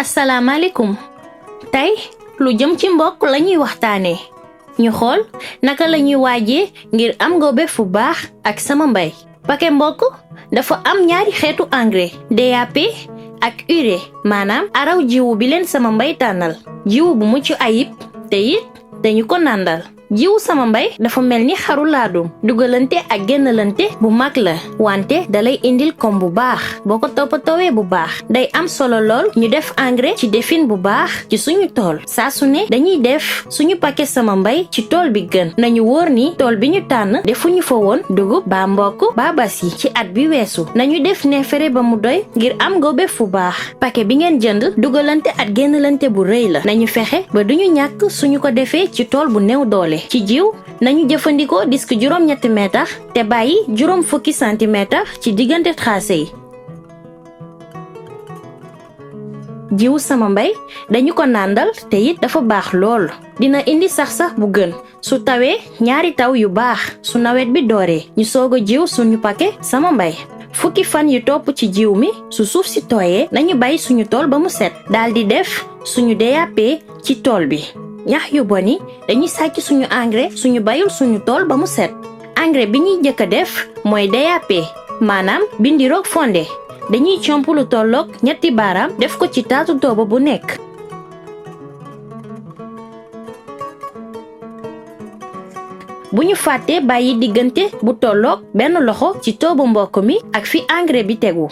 asalaamaaleykum tey lu jëm ci mbokk lañuy waxtaane ñu xool naka lañuy waajee ngir am ngóobeef bu baax ak sama mbay. paquet mbokk dafa am ñaari xeetu engrais DAP ak urée maanaam araw jiwu bi leen sama mbay tànnal jiwu bu mucc ayib te it dañu ko nàndal. jiwu sama mbay dafa mel ni xaru laadum dugalante ak génnalante bu mag la wante dalay indil kom bu baax boo ko toppatoowee bu baax day am solo lool ñu def engrais ci defin bu baax ci suñu tool saa su ne dañuy def suñu paquet sama mbay ci tool bi gën nañu wóor ni tool bi ñu tànn defuñu fa woon dugub ba mbokk ba basi ci at bi weesu nañu def neefere ba mu doy ngir am ngóobeef bu baax paquet bi ngeen jënd dugalante ak génnalante bu rëy la nañu fexe ba duñu ñàkk suñu ko defee ci tool bu néew doole ci jiw nañu jëfandikoo disque juróom-ñetti meetar te bàyyi juróom fukki centimètre ci diggante tracé yi. jiwu sama mbay dañu ko nàndal te it dafa baax lool dina indi sax bu gën su tawee ñaari taw yu baax su nawet bi dooree ñu soog a jiw suñu paquet sama mbay. fukki fan yu topp ci jiw mi su suuf si tooyee nañu bàyyi suñu tool ba mu set daldi def suñu DAP ci tool bi. ñax yu bon yi dañuy sàcc suñu engrais suñu bayul suñu tool ba mu set engrais bi ñuy jëkk a def mooy DAP maanaam bindiroog fonde dañuy comp lu tolloog ñetti baaraam def ko ci taatu toobo bu nekk. bu ñu fàttee bàyyi diggante bu tolloog benn loxo ci toobu mbokk mi ak fi engrais bi tegu.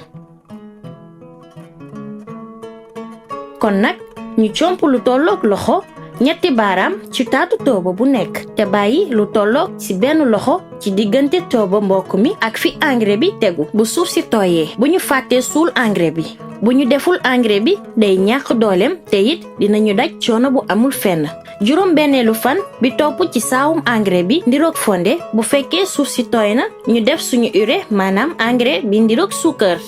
kon nag ñu comp lu tolloog loxo ñetti baaraam ci taatu toobo bu nekk te bàyyi lu tolloog ci benn loxo ci diggante toobo mbokk mi ak fi engrais bi tegu bu suuf si tooyee bu ñu fàttee suul engrais bi bu ñu deful engrais bi day ñàkk dooleem te it dinañu daj coono bu amul fenn. juróom benneelu fan bi topp ci saawum engrais bi ndiroog fonde bu fekkee suuf si tooy na ñu def suñu urée maanaam engrais bi ndiroog suukar.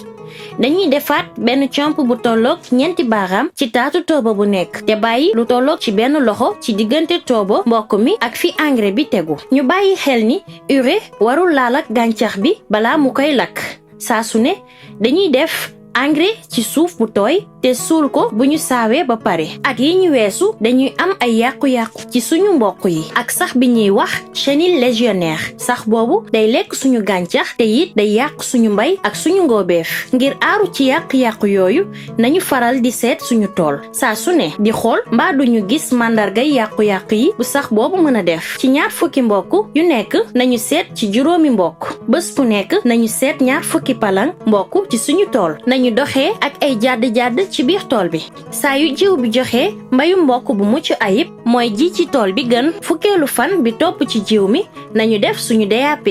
dañuy defaat benn comp bu tolloog ñeenti baaraam ci taatu toobo bu nekk te bàyyi lu tolloog ci benn loxo ci diggante toobo mbokk mi ak fi engrais bi tegu ñu bàyyi xel ni urée warul laal ak gàncax bi balaa mu koy lakk saa su ne dañuy def engrais ci suuf bu tooy te suul ko bu ñu saawee ba pare at yi ñu weesu dañuy am ay yàqu-yàqu ci suñu mbokk yi ak sax bi ñuy wax chenille légionnaire sax boobu day lekk suñu gàncax te it day yàq suñu mbay ak suñu ngóobeef ngir aaru ci yàq-yàqu yooyu nañu faral di seet suñu tool saa su ne di xool mbaa duñu gis màndargay yàqu-yàqu yi bu sax boobu mën a def ci ñaar fukki mbokk yu nekk nañu seet ci juróomi mbokk bés bu nekk nañu seet ñaar fukki palang mbokk ci suñu tool nañu doxee ak ay jàdd-jàdd ci biir tool bi saa yu jiw bi joxe mbayu mbokk bu mucc ayib mooy ji ci tool bi gën fukkeelu fan bi topp ci jiw mi nañu def suñu DAP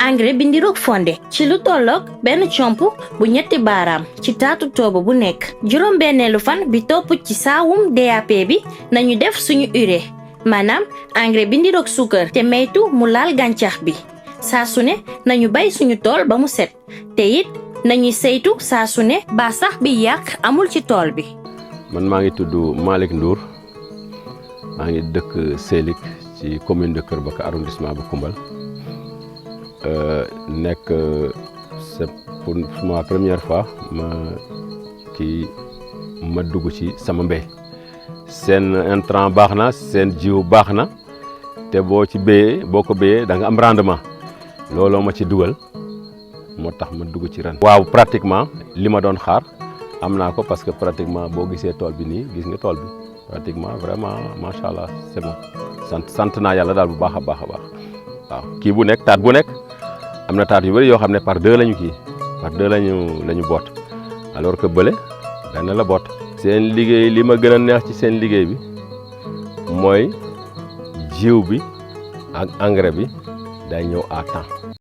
engrais bi ndiroog fonde ci lu tolloog benn comp bu ñetti baaraam ci taatu toobo bu nekk juróom benneelu fan bi topp ci saawum DAP bi nañu def suñu urée maanaam engrais bi ndiroog suukar te maytu mu laal gàncax bi saa su ne nañu bay suñu tool ba mu set te it nañuy saytu saa su ne ba sax bi yàq amul ci tool bi. man maa ngi tudd Malick Ndour maa ngi dëkk Sélik ci commune de Kër Baka arrondissement bu Koumbal nekk c'est pour ma première fois ma dugg ci sama mbéy seen intrant baax na seen jiw baax na te boo ko béyee da nga am rendement looloo ma ci dugal. moo tax ma dugg ci ren. waaw pratiquement li ma doon xaar am naa ko parce que pratiquement boo gisee tool bi nii gis nga tool bi pratiquement vraiment macha allah c'est bon sant naa yàlla daal bu baax a baax waaw kii bu nekk taat bu nekk am na taat yu bëri yoo xam ne par deux lañu lañu boot alors que bële benn la boot. seen liggéey li ma gën a neex ci seen liggéey bi mooy jiw bi ak engrais bi day ñëw à temps.